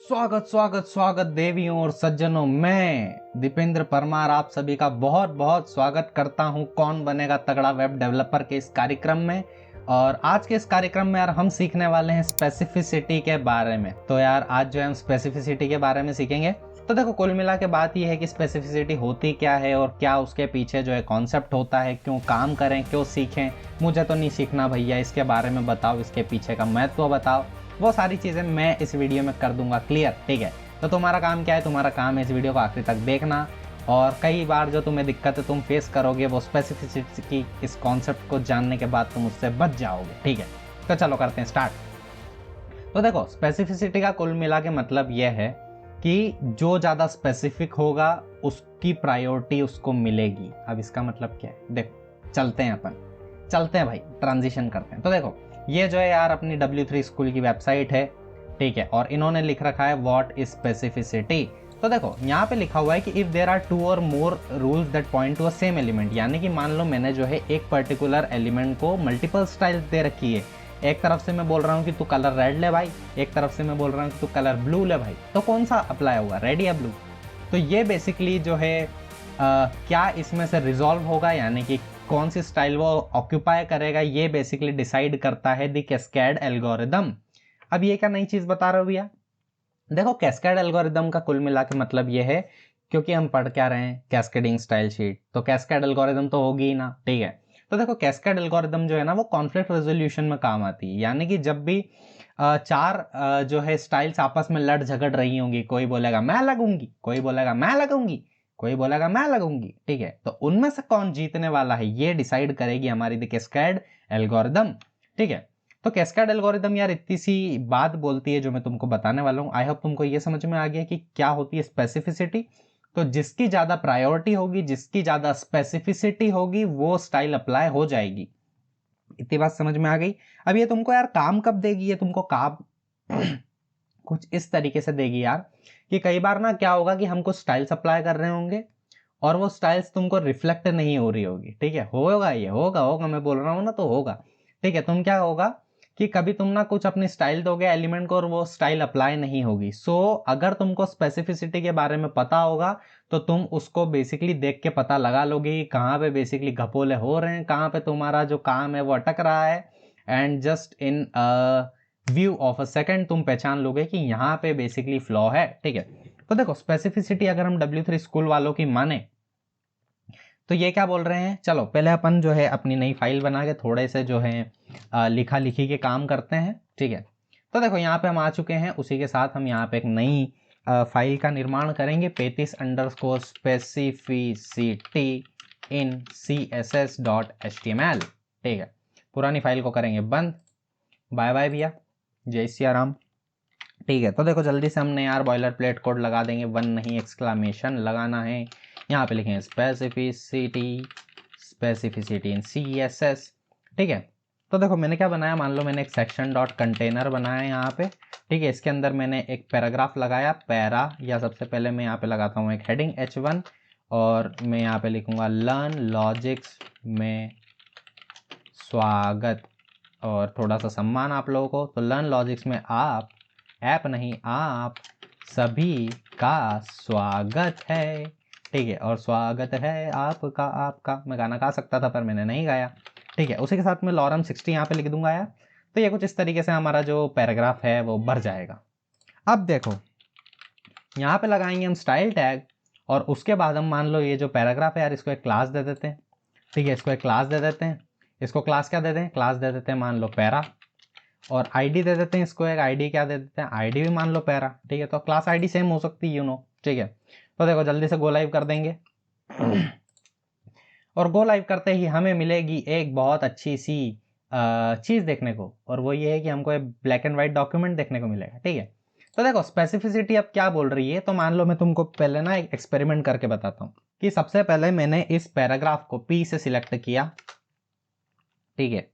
स्वागत स्वागत स्वागत देवियों और सज्जनों, मैं दीपेंद्र परमार आप सभी का बहुत बहुत स्वागत करता हूं कौन बनेगा तगड़ा वेब डेवलपर के इस कार्यक्रम में। और आज के इस कार्यक्रम में यार हम सीखने वाले हैं स्पेसिफिसिटी के बारे में। तो यार आज जो है हम स्पेसिफिसिटी के बारे में सीखेंगे। तो देखो, कुल मिला के बात यह है कि स्पेसिफिसिटी होती क्या है और क्या उसके पीछे जो है कॉन्सेप्ट होता है, क्यों काम करें, क्यों सीखें। मुझे तो नहीं सीखना भैया, इसके बारे में बताओ, इसके पीछे का महत्व बताओ। वो सारी चीज़ें मैं इस वीडियो में कर दूंगा क्लियर, ठीक है। तो तुम्हारा काम क्या है? तुम्हारा काम है इस वीडियो को आखिरी तक देखना। और कई बार जो तुम्हें दिक्कत है तुम फेस करोगे, वो स्पेसिफिसिटी की इस कॉन्सेप्ट को जानने के बाद तुम उससे बच जाओगे, ठीक है। तो चलो करते हैं स्टार्ट। तो देखो, स्पेसिफिसिटी का कुल मिला के मतलब यह है कि जो ज़्यादा स्पेसिफिक होगा उसकी प्रायोरिटी उसको मिलेगी। अब इसका मतलब क्या है? देखो, चलते हैं भाई, ट्रांजिशन करते हैं। तो देखो, ये जो है यार अपनी W3 स्कूल की वेबसाइट है, ठीक है। और इन्होंने लिख रखा है व्हाट इज स्पेसिफिसिटी। तो देखो, यहाँ पे लिखा हुआ है कि if there are 2 or more rules that point to a same element, यानी कि मान लो मैंने जो है एक पर्टिकुलर एलिमेंट को मल्टीपल स्टाइल्स दे रखी है। एक तरफ से मैं बोल रहा हूँ कि तू कलर रेड ले भाई, एक तरफ से मैं बोल रहा हूँ कि तू कलर ब्लू ले भाई, तो कौन सा अप्लाई होगा, रेड या ब्लू? तो ये बेसिकली जो है क्या इसमें से रिजॉल्व होगा, यानी कि कौन सी स्टाइल वो ऑक्यूपाई करेगा, ये बेसिकली डिसाइड करता है द कैस्केड एल्गोरिदम। अब ये क्या नई चीज बता रहे हो भैया? देखो, कैस्केड एल्गोरिदम का कुल मिला के मतलब ये है, क्योंकि हम पढ़ क्या रहे हैं, कैस्केडिंग स्टाइल शीट, तो कैस्केड एल्गोरिदम तो होगी ही ना, ठीक है। तो देखो, कैस्केड एल्गोरिदम जो है ना वो कॉन्फ्लिक्ट रेजोल्यूशन में काम आती है। यानी कि जब भी चार जो है स्टाइल्स आपस में लड़ झगड़ रही होंगी, कोई बोलेगा मैं लगूंगी, कोई बोलेगा मैं लगूंगी, कोई बोलेगा मैं लगूंगी, ठीक है। तो उनमें से कौन जीतने वाला है ये डिसाइड करेगी हमारी द कैस्केड एल्गोरिदम, ठीक है। तो कैस्केड एल्गोरिदम यार इतनी सी बात बोलती है जो मैं तुमको बताने वाला हूँ। आई होप तुमको ये समझ में आ गया कि क्या होती है स्पेसिफिसिटी। तो जिसकी ज्यादा प्रायोरिटी होगी, जिसकी ज्यादा स्पेसिफिसिटी होगी, वो स्टाइल अप्लाई हो जाएगी। इतनी बात समझ में आ गई। अब ये तुमको यार काम कब देगी? ये तुमको काम कुछ इस तरीके से देगी यार कि कई बार ना क्या होगा कि हम कुछ स्टाइल्स अप्लाई कर रहे होंगे और वो स्टाइल्स तुमको रिफ्लेक्ट नहीं हो रही होगी, ठीक है। होगा, ये होगा मैं बोल रहा हूँ ना, तो होगा, ठीक है। तुम क्या होगा कि कभी तुम ना कुछ अपनी स्टाइल दोगे एलिमेंट को और वो स्टाइल अप्लाई नहीं होगी। सो अगर तुमको स्पेसिफिसिटी के बारे में पता होगा तो तुम उसको बेसिकली देख के पता लगा लोगे कि कहाँ पे बेसिकली घपोले हो रहे हैं, कहाँ पे तुम्हारा जो काम है वो अटक रहा है। And just in view of a second तुम पहचान लोगे कि यहाँ पे बेसिकली फ्लॉ है, ठीक है। तो देखो, स्पेसिफिसिटी अगर हम W3 स्कूल वालों की माने तो ये क्या बोल रहे हैं, चलो पहले अपन जो है अपनी नई फाइल बना के थोड़े से जो है लिखा लिखी के काम करते हैं, ठीक है। तो देखो, यहाँ पे हम आ चुके हैं। उसी के साथ हम यहाँ पे एक नई फाइल का निर्माण करेंगे, 35_ स्पेसिफिसिटी इन css.html, ठीक है। पुरानी फाइल को करेंगे बंद। बाय बाय भैया, जय सिया राम, ठीक है। तो देखो, जल्दी से हमने यार बॉयलर प्लेट कोड लगा देंगे, 1 नहीं एक्सक्लामेशन लगाना है। यहाँ पे लिखेंगे स्पेसिफिसिटी इन CSS, ठीक है। तो देखो, मैंने क्या बनाया, मान लो मैंने एक सेक्शन डॉट कंटेनर बनाया यहाँ पे, ठीक है। इसके अंदर मैंने एक पैराग्राफ लगाया, पैरा, या सबसे पहले मैं यहाँ पे लगाता हूँ एक हेडिंग H1 और मैं यहाँ पे लिखूंगा लर्न लॉजिक्स में स्वागत और थोड़ा सा सम्मान आप लोगों को। तो लर्न लॉजिक्स में आप, ऐप नहीं आप सभी का स्वागत है, ठीक है। और स्वागत है आपका, आपका मैं गाना गा सकता था पर मैंने नहीं गाया, ठीक है। उसी के साथ मैं लॉरम 60 यहाँ पे लिख दूंगा यार। तो ये कुछ इस तरीके से हमारा जो पैराग्राफ है वो भर जाएगा। अब देखो, यहाँ पे लगाएंगे हम स्टाइल टैग और उसके बाद हम मान लो ये जो पैराग्राफ है यार इसको एक क्लास दे देते हैं, ठीक है। इसको एक क्लास दे देते हैं। इसको क्लास क्या दे दें? क्लास दे देते हैं मान लो पैरा, और आईडी दे देते हैं इसको एक, आईडी क्या दे देते हैं? आईडी भी मान लो पैरा, ठीक है। तो क्लास आईडी सेम हो सकती है, ठीक है। तो देखो, जल्दी से गो लाइव कर देंगे और गो लाइव करते ही हमें मिलेगी एक बहुत अच्छी सी चीज़ देखने को, और वो ये है कि हमको एक ब्लैक एंड वाइट डॉक्यूमेंट देखने को मिलेगा, ठीक है। तो देखो, स्पेसिफिसिटी अब क्या बोल रही है, तो मान लो मैं तुमको पहले ना एक एक्सपेरिमेंट करके बताता हूँ कि सबसे पहले मैंने इस पैराग्राफ को P से सिलेक्ट किया, ठीक है।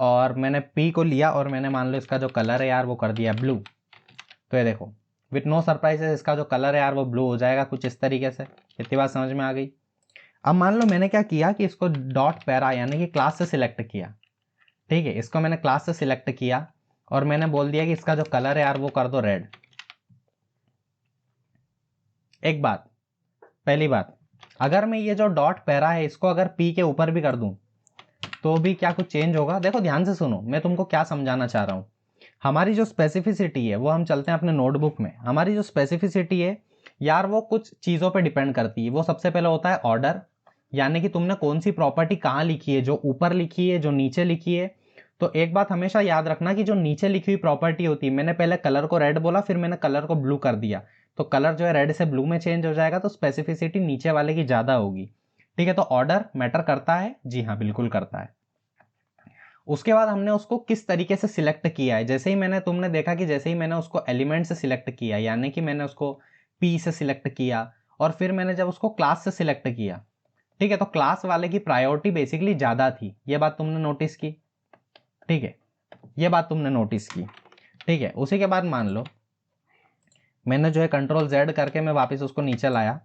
और मैंने P को लिया और मैंने मान लो इसका जो कलर है यार वो कर दिया ब्लू। तो ये देखो, विथ नो सरप्राइजेस इसका जो कलर है यार वो ब्लू हो जाएगा कुछ इस तरीके से। इतनी बात समझ में आ गई। अब मान लो मैंने क्या किया कि इसको डॉट पैरा यानी कि क्लास से सिलेक्ट किया, ठीक है। इसको मैंने क्लास से सिलेक्ट किया और मैंने बोल दिया कि इसका जो कलर है यार वो कर दो रेड, एक बात, पहली बात, अगर मैं ये जो डॉट पैरा है इसको अगर पी के ऊपर भी कर दूं तो भी क्या कुछ चेंज होगा? देखो ध्यान से सुनो, मैं तुमको क्या समझाना चाह रहा हूं। हमारी जो स्पेसिफिसिटी है वो हम चलते हैं अपने नोटबुक में। हमारी जो स्पेसिफिसिटी है यार वो कुछ चीज़ों पे डिपेंड करती है। वो सबसे पहले होता है ऑर्डर, यानी कि तुमने कौन सी प्रॉपर्टी कहाँ लिखी है, जो ऊपर लिखी है, जो नीचे लिखी है। तो एक बात हमेशा याद रखना कि जो नीचे लिखी हुई प्रॉपर्टी होती है, मैंने पहले कलर को रेड बोला, फिर मैंने कलर को ब्लू कर दिया, तो कलर जो है रेड से ब्लू में चेंज हो जाएगा, तो स्पेसिफिसिटी नीचे वाले की ज़्यादा होगी। ठीक है, तो ऑर्डर मैटर करता है, जी हाँ बिल्कुल करता है। उसके बाद हमने उसको किस तरीके से सिलेक्ट किया है। जैसे ही मैंने, तुमने देखा कि जैसे ही मैंने उसको एलिमेंट से सिलेक्ट किया, यानी कि मैंने उसको पी से सिलेक्ट किया और फिर मैंने जब उसको क्लास से सिलेक्ट किया, ठीक है, तो क्लास वाले की प्रायोरिटी बेसिकली ज़्यादा थी। ये बात तुमने नोटिस की, ठीक है, ये बात तुमने नोटिस की, ठीक है। उसी के बाद मान लो मैंने जो है कंट्रोल जेड करके मैं वापस उसको नीचे लाया।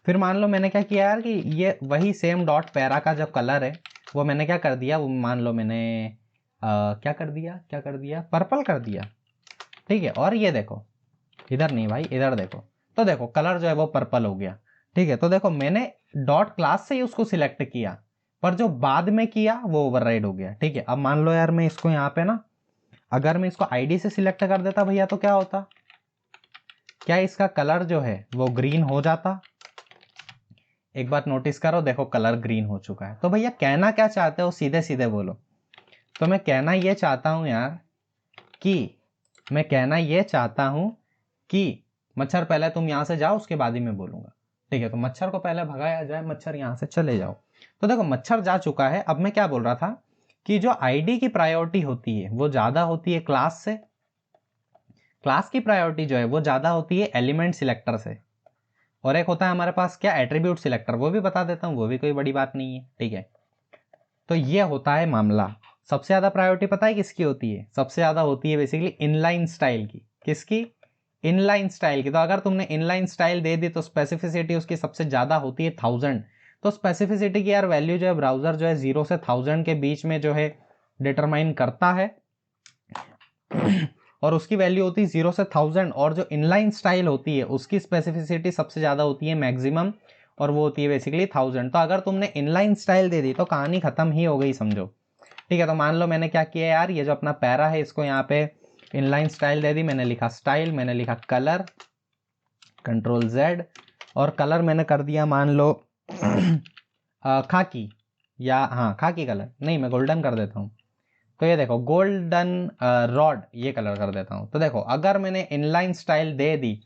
फिर मान लो मैंने क्या किया यार कि ये वही सेम डॉट पैरा का जो कलर है वो मैंने क्या कर दिया, वो मान लो मैंने क्या कर दिया, पर्पल कर दिया, ठीक है। और ये देखो, इधर नहीं भाई, इधर देखो, तो देखो कलर जो है वो पर्पल हो गया, ठीक है। तो देखो मैंने डॉट क्लास से ही उसको सिलेक्ट किया, पर जो बाद में किया वो ओवरराइड हो गया, ठीक है। अब मान लो यार मैं इसको यहाँ पे ना, अगर मैं इसको आईडी से सिलेक्ट कर देता भैया, तो क्या होता, क्या इसका कलर जो है वो ग्रीन हो जाता? एक बात नोटिस करो, देखो कलर ग्रीन हो चुका है। तो भैया कहना क्या चाहते हो, सीधे सीधे बोलो। तो मैं कहना ये चाहता हूं यार कि, मैं कहना ये चाहता हूं कि मच्छर पहले तुम यहां से जाओ, उसके बाद ही मैं बोलूंगा, ठीक है। तो मच्छर को पहले भगाया जाए, मच्छर यहां से चले जाओ। तो देखो मच्छर जा चुका है। अब मैं क्या बोल रहा था कि जो आईडी की प्रायोरिटी होती है वो ज्यादा होती है क्लास से, क्लास की प्रायोरिटी जो है वो ज्यादा होती है एलिमेंट सिलेक्टर से, और एक होता है हमारे पास क्या, एट्रीब्यूट सिलेक्टर, वो भी बता देता हूँ, वो भी कोई बड़ी बात नहीं है, ठीक है। तो ये होता है मामला। सबसे ज्यादा प्रायोरिटी पता है किसकी होती है? सबसे ज्यादा होती है बेसिकली इनलाइन स्टाइल की। किसकी? इनलाइन स्टाइल की। तो अगर तुमने इनलाइन स्टाइल दे दी तो स्पेसिफिसिटी उसकी सबसे ज्यादा होती है 1000। तो स्पेसिफिसिटी की यार वैल्यू जो है ब्राउजर जो है 0 से 1000 के बीच में जो है डिटरमाइन करता है, और उसकी वैल्यू होती है 0 से 1000। और जो इनलाइन स्टाइल होती है उसकी स्पेसिफिसिटी सबसे ज़्यादा होती है मैक्सिमम, और वो होती है बेसिकली 1000। तो अगर तुमने इनलाइन स्टाइल दे दी तो कहानी खत्म ही हो गई समझो, ठीक है। तो मान लो मैंने क्या किया यार, ये जो अपना पैरा है इसको यहाँ पे इनलाइन स्टाइल दे दी, मैंने लिखा स्टाइल, मैंने लिखा कलर, कंट्रोल जेड, और कलर मैंने कर दिया मान लो खाकी, या हाँ खाकी कलर नहीं, मैं गोल्डन कर देता हूँ। तो ये देखो गोल्डन रॉड, ये कलर कर देता हूं। तो देखो अगर मैंने इनलाइन स्टाइल दे दी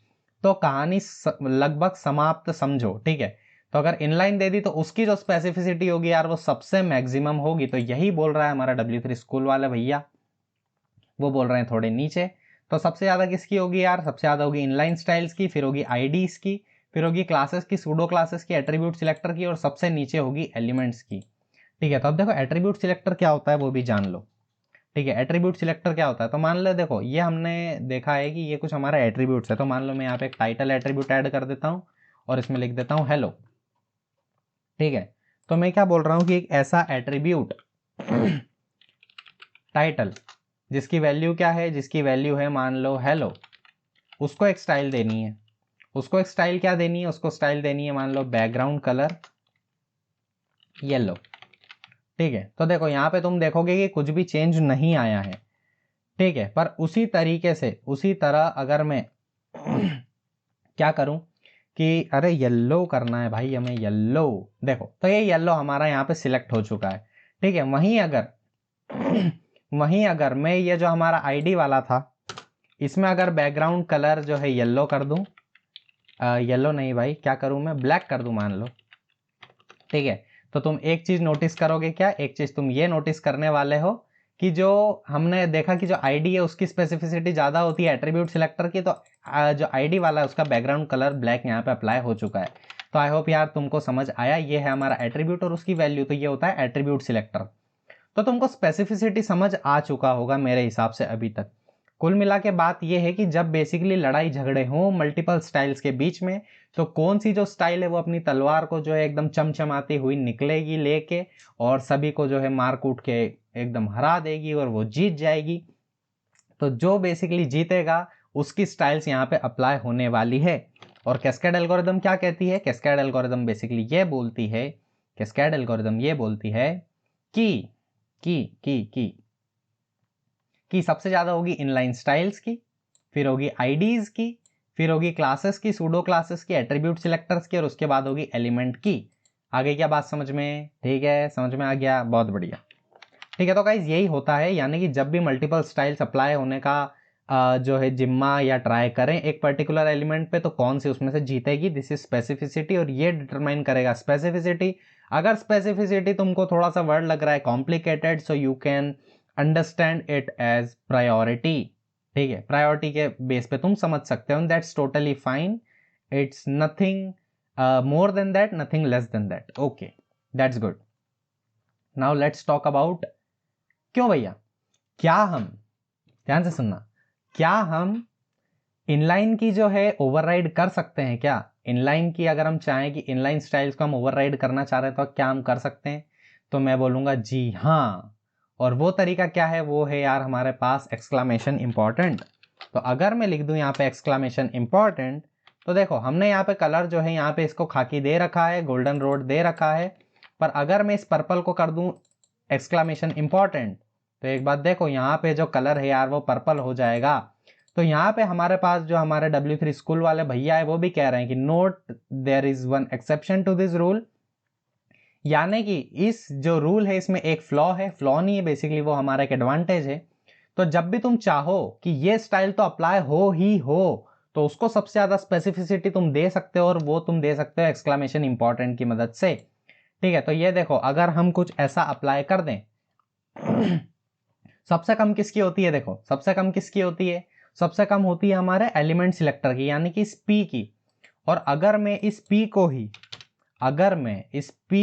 तो कहानी लगभग समाप्त समझो, ठीक है। तो अगर इनलाइन दे दी तो उसकी जो स्पेसिफिसिटी होगी यार वो सबसे मैक्सिमम होगी। तो यही बोल रहा है हमारा W3 स्कूल वाले भैया, वो बोल रहे हैं थोड़े नीचे। तो सबसे ज्यादा किसकी होगी यार? सबसे ज्यादा होगी इनलाइन स्टाइल्स की, फिर होगी आईडीज की, फिर होगी क्लासेस की, सूडो क्लासेस की, एट्रीब्यूट सिलेक्टर की, और सबसे नीचे होगी एलिमेंट्स की, ठीक है। तो अब देखो एट्रीब्यूट सिलेक्टर क्या होता है वो भी जान लो, ठीक है। एट्रीब्यूट सिलेक्टर क्या होता है? तो मान लो देखो ये हमने देखा है कि ये कुछ हमारा एट्रीब्यूट्स है। तो मान लो मैं यहाँ पे एक टाइटल एट्रीब्यूट ऐड कर देता हूँ और इसमें लिख देता हूँ हेलो, ठीक है। तो मैं क्या बोल रहा हूँ कि एक ऐसा एट्रीब्यूट टाइटल जिसकी वैल्यू क्या है, जिसकी वैल्यू है मान लो हेलो, उसको एक स्टाइल देनी है। उसको एक स्टाइल क्या देनी है? उसको स्टाइल देनी है मान लो बैकग्राउंड कलर येलो, ठीक है। तो देखो यहाँ पे तुम देखोगे कि कुछ भी चेंज नहीं आया है, ठीक है। पर उसी तरीके से, उसी तरह अगर मैं क्या करूं कि अरे येलो करना है भाई हमें, येलो, देखो तो ये येलो हमारा यहाँ पे सिलेक्ट हो चुका है, ठीक है। वहीं अगर मैं ये जो हमारा आईडी वाला था इसमें अगर बैकग्राउंड कलर जो है येलो कर दूं, येलो नहीं भाई, क्या करूं मैं, ब्लैक कर दूं मान लो, ठीक है। तो तुम एक चीज नोटिस करोगे, क्या एक चीज तुम ये नोटिस करने वाले हो कि जो हमने देखा कि जो आईडी है उसकी स्पेसिफिसिटी ज्यादा होती है एट्रीब्यूट सिलेक्टर की, तो जो आईडी वाला है उसका बैकग्राउंड कलर ब्लैक यहाँ पे अप्लाई हो चुका है। तो आई होप यार तुमको समझ आया, ये है हमारा एट्रीब्यूट और उसकी वैल्यू, तो ये होता है एट्रीब्यूट सिलेक्टर। तो तुमको स्पेसिफिसिटी समझ आ चुका होगा मेरे हिसाब से अभी तक। कुल मिला के बात यह है कि जब बेसिकली लड़ाई झगड़े हों मल्टीपल स्टाइल्स के बीच में, तो कौन सी जो स्टाइल है वो अपनी तलवार को जो है एकदम चमचमाती हुई निकलेगी लेके, और सभी को जो है मार कूट के एकदम हरा देगी और वो जीत जाएगी। तो जो बेसिकली जीतेगा उसकी स्टाइल्स यहाँ पे अप्लाई होने वाली है। और कैस्केड एल्गोरिदम क्या कहती है? कैस्केड एल्गोरिदम बेसिकली ये बोलती है, कैस्केड एल्गोरिदम ये बोलती है कि सबसे ज्यादा होगी इनलाइन स्टाइल्स की, फिर होगी आईडीज की, फिर होगी क्लासेस की, सूडो क्लासेस की, एट्रीब्यूट सिलेक्टर्स की, और उसके बाद होगी एलिमेंट की। आगे क्या बात समझ में? ठीक है, समझ में आ गया, बहुत बढ़िया। ठीक है, तो गाइज यही होता है, यानी कि जब भी मल्टीपल स्टाइल्स अप्लाई होने का जो है जिम्मा या ट्राई करें एक पर्टिकुलर एलिमेंट पे, तो कौन सी उसमें से जीतेगी, दिस इज स्पेसिफिसिटी, और ये डिटरमाइन करेगा स्पेसिफिसिटी। अगर स्पेसिफिसिटी तुमको थोड़ा सा वर्ड लग रहा है complicated, so you can understand it as priority. ठीक है, प्रायोरिटी के बेस पे तुम समझ सकते हो, that's totally fine, it's nothing more than that, nothing less than that. Okay, that's good. Now let's talk about क्यों भैया, क्या हम, ध्यान से सुनना, क्या हम इनलाइन की जो है ओवरराइड कर सकते हैं क्या? इनलाइन की अगर हम चाहें कि इनलाइन स्टाइल्स को हम ओवरराइड करना चाह रहे हैं तो क्या हम कर सकते हैं? तो मैं बोलूंगा जी हाँ। और वो तरीका क्या है? वो है यार हमारे पास एक्सक्लामेशन इंपॉर्टेंट। तो अगर मैं लिख दूं यहाँ पे एक्सक्लामेशन इंपॉर्टेंट, तो देखो हमने यहाँ पे कलर जो है यहाँ पे इसको खाकी दे रखा है, गोल्डन रोड दे रखा है, पर अगर मैं इस पर्पल को कर दूं एक्सक्लामेशन इंपॉर्टेंट, तो एक बात देखो यहाँ पे जो कलर है यार वो पर्पल हो जाएगा। तो यहाँ पे हमारे पास जो हमारे W3 स्कूल वाले भैया है वो भी कह रहे हैं कि note there is one exception to this rule, यानी कि इस जो रूल है इसमें एक फ्लॉ है, फ्लॉ नहीं है बेसिकली, वो हमारा एक एडवांटेज है। तो जब भी तुम चाहो कि ये स्टाइल तो अप्लाई हो ही हो, तो उसको सबसे ज्यादा स्पेसिफिसिटी तुम दे सकते हो, और वो तुम दे सकते हो एक्सक्लामेशन इंपॉर्टेंट की मदद से। ठीक है, तो ये देखो अगर हम कुछ ऐसा अप्लाई कर दें सबसे कम किसकी होती है? देखो सबसे कम किसकी होती है? सबसे कम होती है हमारे एलिमेंट सिलेक्टर की, यानी कि इस P की। और अगर मैं इस P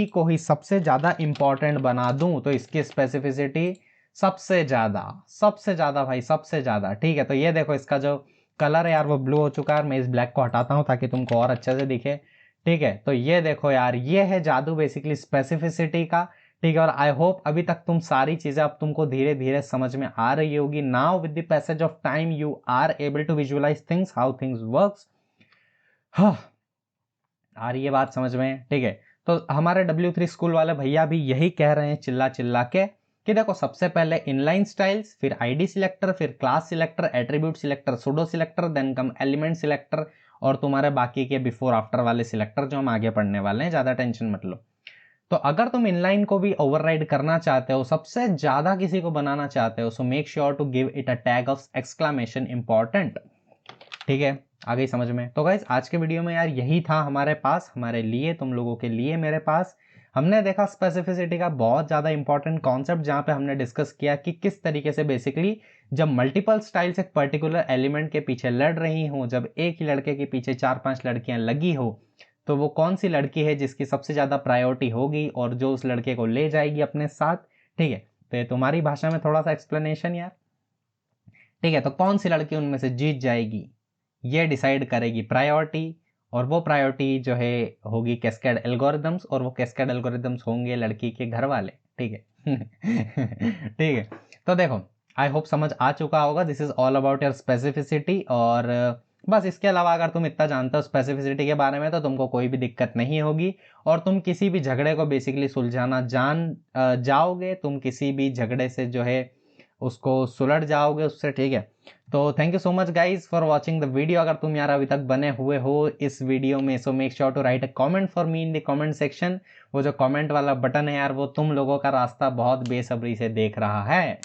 को ही सबसे ज्यादा इंपॉर्टेंट बना दूं, तो इसकी स्पेसिफिसिटी सबसे ज्यादा भाई, सबसे ज्यादा। ठीक है, तो ये देखो इसका जो कलर है यार वो ब्लू हो चुका है, मैं इस ब्लैक को हटाता हूं ताकि तुमको और अच्छे से दिखे। ठीक है, तो ये देखो यार, ये है जादू बेसिकली स्पेसिफिसिटी का। ठीक है, और आई होप अभी तक तुम सारी चीजें अब तुमको धीरे धीरे समझ में आ रही होगी। Now with the passage of time you are able to visualize things, how things works. आ रही है बात समझ में? ठीक है, तो हमारे W3 स्कूल वाले भैया भी यही कह रहे हैं चिल्ला चिल्ला के कि देखो सबसे पहले इनलाइन स्टाइल्स, फिर आईडी सिलेक्टर, फिर class selector, attribute selector, pseudo selector, then come element selector, और तुम्हारे बाकी के बिफोर आफ्टर वाले सिलेक्टर जो हम आगे पढ़ने वाले हैं, ज्यादा टेंशन मत लो। तो अगर तुम इनलाइन को भी ओवरराइड करना चाहते हो, सबसे ज्यादा किसी को बनाना चाहते हो, so make sure to give it a tag of exclamation important. ठीक है, आ गई समझ में? तो गाइस आज के वीडियो में यार यही था हमारे पास, हमारे लिए, तुम लोगों के लिए मेरे पास। हमने देखा स्पेसिफिसिटी का बहुत ज़्यादा इंपॉर्टेंट कॉन्सेप्ट, जहाँ पे हमने डिस्कस किया कि किस तरीके से बेसिकली जब मल्टीपल स्टाइल्स एक पर्टिकुलर एलिमेंट के पीछे लड़ रही हो, जब एक ही लड़के के पीछे 4-5 लड़कियां लगी हो, तो वो कौन सी लड़की है जिसकी सबसे ज़्यादा प्रायोरिटी होगी और जो उस लड़के को ले जाएगी अपने साथ। ठीक है, तो ये तुम्हारी भाषा में थोड़ा सा एक्सप्लेनेशन यार। ठीक है, तो कौन सी लड़की उनमें से जीत जाएगी ये डिसाइड करेगी प्रायोरिटी, और वो प्रायोरिटी जो है होगी कैस्केड एल्गोरिदम्स, और वो कैस्केड एल्गोरिदम्स होंगे लड़की के घर वाले। ठीक है ठीक है, तो देखो आई होप समझ आ चुका होगा, this is all about your specificity. और बस इसके अलावा अगर तुम इतना जानते हो स्पेसिफिसिटी के बारे में, तो तुमको कोई भी दिक्कत नहीं होगी, और तुम किसी भी झगड़े को बेसिकली सुलझाना जान जाओगे, तुम किसी भी झगड़े से जो है उसको सुलझ जाओगे उससे। ठीक है, तो thank you so much guys for watching the video. अगर तुम यार अभी तक बने हुए हो इस वीडियो में, so make sure to write a comment for me in the comment section. वो जो कमेंट वाला बटन है यार, वो तुम लोगों का रास्ता बहुत बेसब्री से देख रहा है।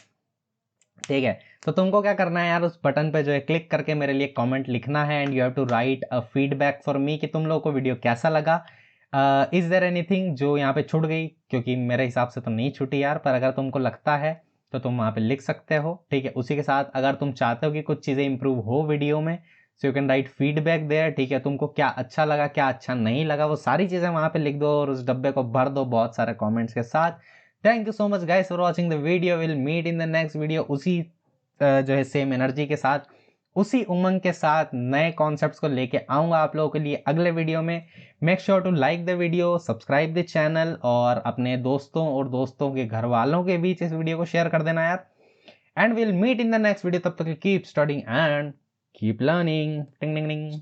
ठीक है, तो तुमको क्या करना है यार, उस बटन पे जो है क्लिक करके मेरे लिए कमेंट लिखना है, and you have to write a feedback for me कि तुम लोगों को वीडियो कैसा लगा। इज देयर एनीथिंग जो यहाँ पे छूट गई? क्योंकि मेरे हिसाब से तो नहीं छूटी यार, पर अगर तुमको लगता है तो तुम वहाँ पे लिख सकते हो। ठीक है, उसी के साथ अगर तुम चाहते हो कि कुछ चीज़ें इंप्रूव हो वीडियो में, so you can write feedback there. ठीक है, तुमको क्या अच्छा लगा क्या अच्छा नहीं लगा, वो सारी चीज़ें वहाँ पे लिख दो, और उस डब्बे को भर दो बहुत सारे कॉमेंट्स के साथ। Thank you so much guys for watching the video, will meet in the next video उसी जो है सेम एनर्जी के साथ, उसी उमंग के साथ नए कॉन्सेप्ट्स को लेके आऊंगा आप लोगों के लिए अगले वीडियो में। Make sure to like the video, subscribe the channel, और अपने दोस्तों और दोस्तों के घर वालों के बीच इस वीडियो को शेयर कर देना यार। And will meet in the next video, तब तक keep studying and keep learning. टिंग टिंग टिंग।